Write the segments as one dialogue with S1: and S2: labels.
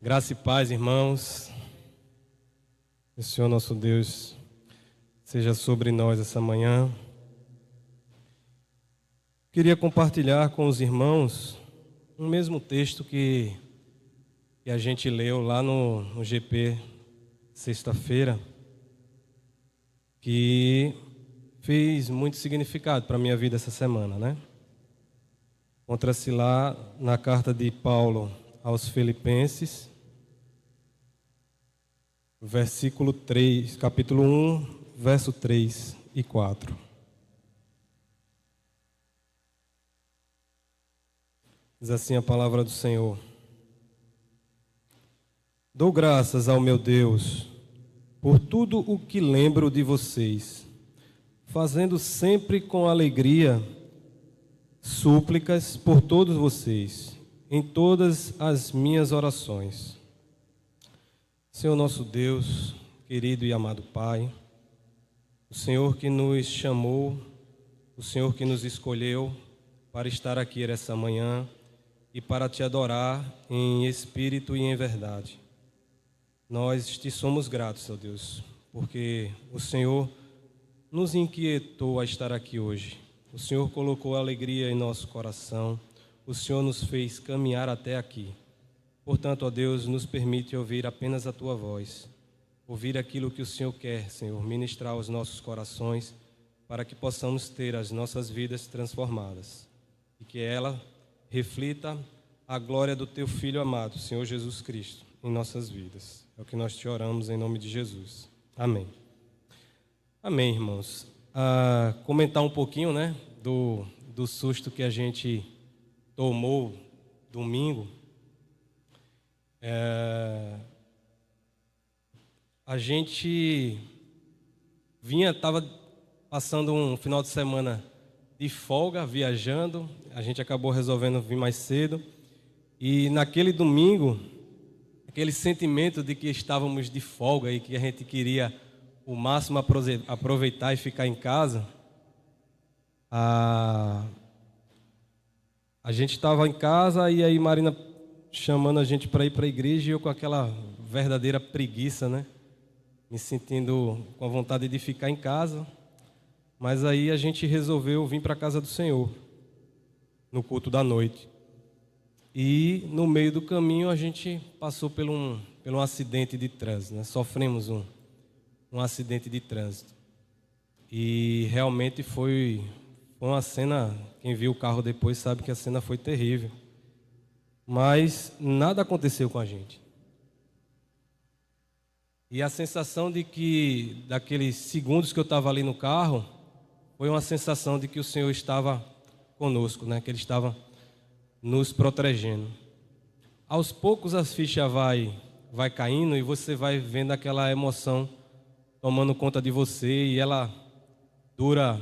S1: Graça e paz, irmãos. O Senhor nosso Deus seja sobre nós essa manhã. Queria compartilhar com os irmãos um mesmo texto que a gente leu lá no GP sexta-feira, que fez muito significado para a minha vida essa semana, né? Encontra-se lá na carta de Paulo aos Filipenses, versículo 3, capítulo 1, verso 3 e 4. Diz assim a palavra do Senhor: Dou graças ao meu Deus por tudo o que lembro de vocês, fazendo sempre com alegria súplicas por todos vocês, em todas as minhas orações. Senhor nosso Deus, querido e amado Pai, o Senhor que nos chamou, o Senhor que nos escolheu para estar aqui essa manhã e para te adorar em espírito e em verdade. Nós te somos gratos, Senhor Deus, porque o Senhor nos inquietou a estar aqui hoje. O Senhor colocou alegria em nosso coração. O Senhor nos fez caminhar até aqui. Portanto, ó Deus, nos permite ouvir apenas a Tua voz. Ouvir aquilo que o Senhor quer, Senhor, ministrar aos nossos corações, para que possamos ter as nossas vidas transformadas. E que ela reflita a glória do Teu Filho amado, Senhor Jesus Cristo, em nossas vidas. É o que nós te oramos em nome de Jesus. Amém. Amém, irmãos. Comentar um pouquinho, né, do susto que a gente tomou domingo. A gente estava passando um final de semana de folga, viajando. A gente acabou resolvendo vir mais cedo. E naquele domingo, aquele sentimento de que estávamos de folga e que a gente queria o máximo aproveitar e ficar em casa, a gente estava em casa e aí Marina chamando a gente para ir para a igreja e eu com aquela verdadeira preguiça, né? Me sentindo com a vontade de ficar em casa, mas aí a gente resolveu vir para a casa do Senhor, no culto da noite. E no meio do caminho a gente passou por um acidente de trânsito, né? Sofremos um acidente de trânsito. E realmente foi uma cena, quem viu o carro depois sabe que a cena foi terrível. Mas nada aconteceu com a gente. E a sensação de que, daqueles segundos que eu estava ali no carro, foi uma sensação de que o Senhor estava conosco, né? Que Ele estava nos protegendo. Aos poucos a ficha vai caindo e você vai vendo aquela emoção tomando conta de você e ela dura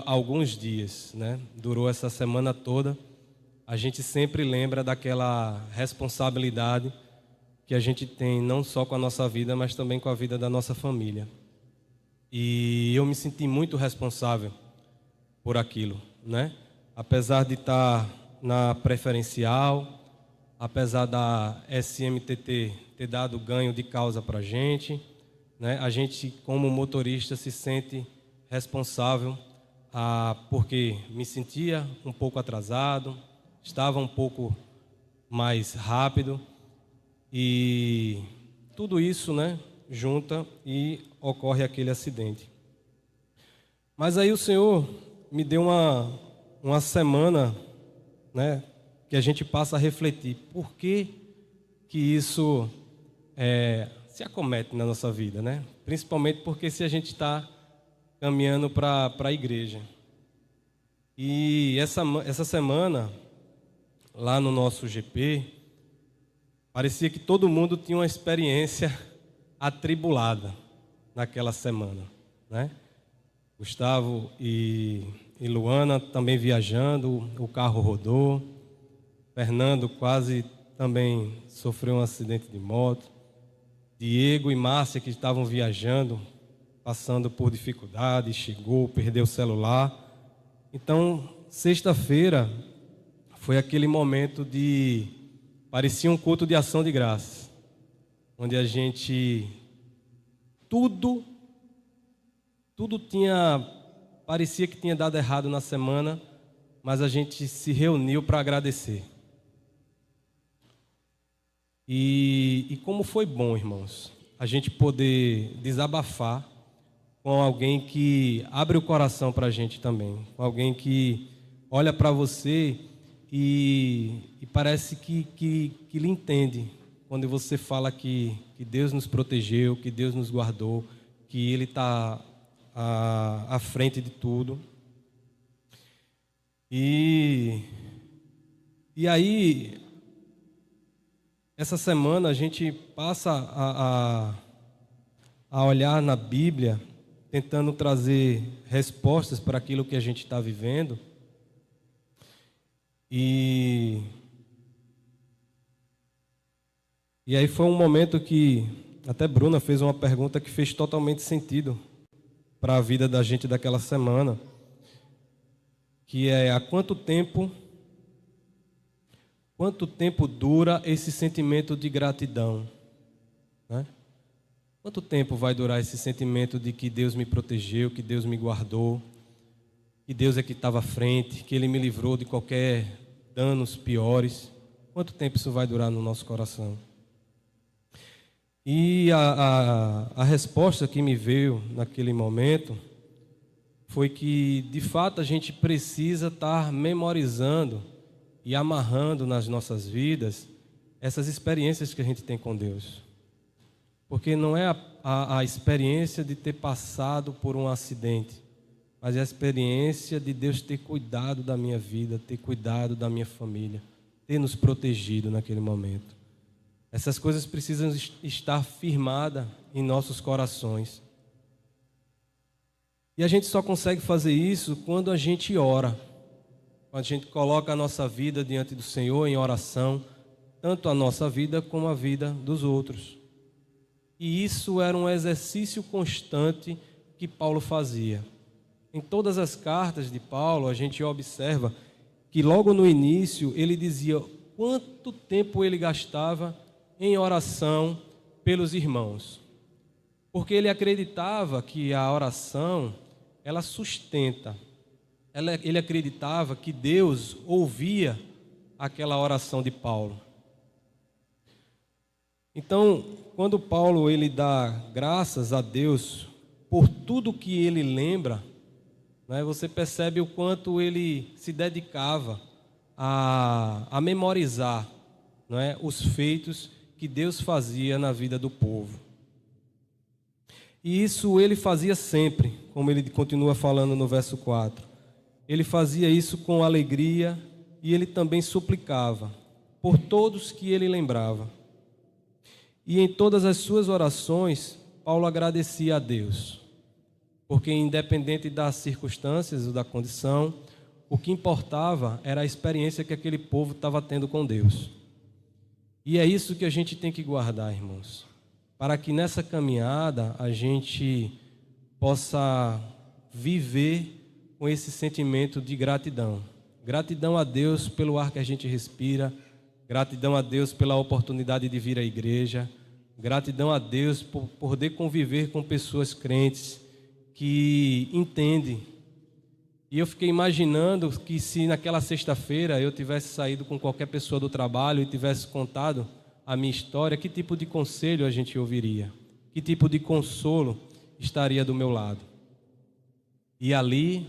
S1: alguns dias, né? Durou essa semana toda. A gente sempre lembra daquela responsabilidade que a gente tem não só com a nossa vida, mas também com a vida da nossa família. E eu me senti muito responsável por aquilo, né? Apesar de estar na preferencial, apesar da SMTT ter dado ganho de causa para a gente, né? A gente, como motorista, se sente responsável porque me sentia um pouco atrasado, estava um pouco mais rápido e tudo isso, né, junta e ocorre aquele acidente. Mas aí o Senhor me deu uma semana, né, que a gente passa a refletir por que isso se acomete na nossa vida, né? Principalmente porque se a gente está caminhando para a igreja. E essa semana, lá no nosso GP, parecia que todo mundo tinha uma experiência atribulada naquela semana, né? Gustavo e Luana também viajando, o carro rodou. Fernando quase também sofreu um acidente de moto. Diego e Márcia, que estavam viajando, passando por dificuldades, chegou, perdeu o celular. Então, sexta-feira foi aquele momento parecia um culto de ação de graças. onde a gente tudo parecia que tinha dado errado na semana, mas a gente se reuniu para agradecer. E como foi bom, irmãos, a gente poder desabafar com alguém que abre o coração para a gente também, com alguém que olha para você e parece que lhe entende quando você fala que Deus nos protegeu, que Deus nos guardou, que Ele está à frente de tudo. E aí, essa semana a gente passa a olhar na Bíblia, tentando trazer respostas para aquilo que a gente está vivendo. E aí foi um momento que até Bruna fez uma pergunta que fez totalmente sentido para a vida da gente daquela semana, que é: há quanto tempo dura esse sentimento de gratidão, né? Quanto tempo vai durar esse sentimento de que Deus me protegeu, que Deus me guardou, que Deus é que estava à frente, que Ele me livrou de qualquer danos piores? Quanto tempo isso vai durar no nosso coração? E a resposta que me veio naquele momento foi que, de fato, a gente precisa estar memorizando e amarrando nas nossas vidas essas experiências que a gente tem com Deus. Porque não é a experiência de ter passado por um acidente, mas é a experiência de Deus ter cuidado da minha vida, ter cuidado da minha família, ter nos protegido naquele momento. Essas coisas precisam estar firmadas em nossos corações. E a gente só consegue fazer isso quando a gente ora, quando a gente coloca a nossa vida diante do Senhor em oração, tanto a nossa vida como a vida dos outros. E isso era um exercício constante que Paulo fazia. Em todas as cartas de Paulo, a gente observa que logo no início ele dizia quanto tempo ele gastava em oração pelos irmãos. Porque ele acreditava que a oração, ela sustenta. Ele acreditava que Deus ouvia aquela oração de Paulo. Então, quando Paulo ele dá graças a Deus por tudo que ele lembra, né, você percebe o quanto ele se dedicava a memorizar, né, os feitos que Deus fazia na vida do povo. E isso ele fazia sempre, como ele continua falando no verso 4. Ele fazia isso com alegria e ele também suplicava por todos que ele lembrava. E em todas as suas orações, Paulo agradecia a Deus, porque independente das circunstâncias ou da condição, o que importava era a experiência que aquele povo estava tendo com Deus. E é isso que a gente tem que guardar, irmãos, para que nessa caminhada a gente possa viver com esse sentimento de gratidão. Gratidão a Deus pelo ar que a gente respira, gratidão a Deus pela oportunidade de vir à igreja, gratidão a Deus por poder conviver com pessoas crentes que entendem. E eu fiquei imaginando que se naquela sexta-feira eu tivesse saído com qualquer pessoa do trabalho e tivesse contado a minha história, que tipo de conselho a gente ouviria? Que tipo de consolo estaria do meu lado? E ali,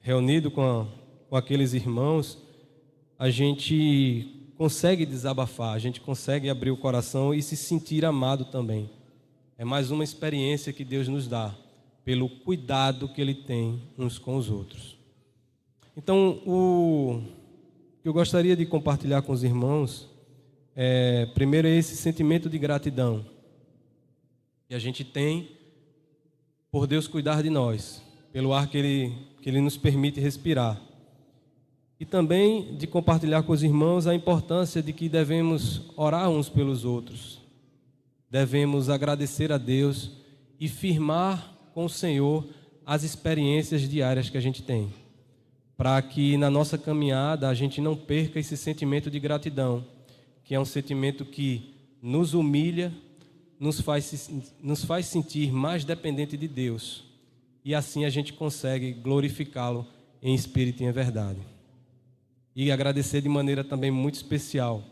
S1: reunido com aqueles irmãos, a gente consegue desabafar, a gente consegue abrir o coração e se sentir amado também. É mais uma experiência que Deus nos dá, pelo cuidado que Ele tem uns com os outros. Então, o que eu gostaria de compartilhar com os irmãos, primeiro é esse sentimento de gratidão que a gente tem por Deus cuidar de nós, pelo ar que Ele nos permite respirar. E também de compartilhar com os irmãos a importância de que devemos orar uns pelos outros. Devemos agradecer a Deus e firmar com o Senhor as experiências diárias que a gente tem, para que na nossa caminhada a gente não perca esse sentimento de gratidão, que é um sentimento que nos humilha, nos faz sentir mais dependente de Deus. E assim a gente consegue glorificá-lo em espírito e em verdade. E agradecer de maneira também muito especial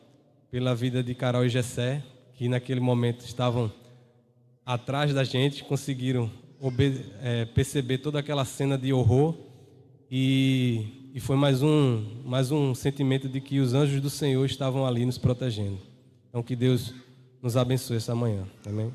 S1: pela vida de Carol e Gessé, que naquele momento estavam atrás da gente, conseguiram perceber toda aquela cena de horror. E foi mais um sentimento de que os anjos do Senhor estavam ali nos protegendo. Então que Deus nos abençoe essa manhã. Amém?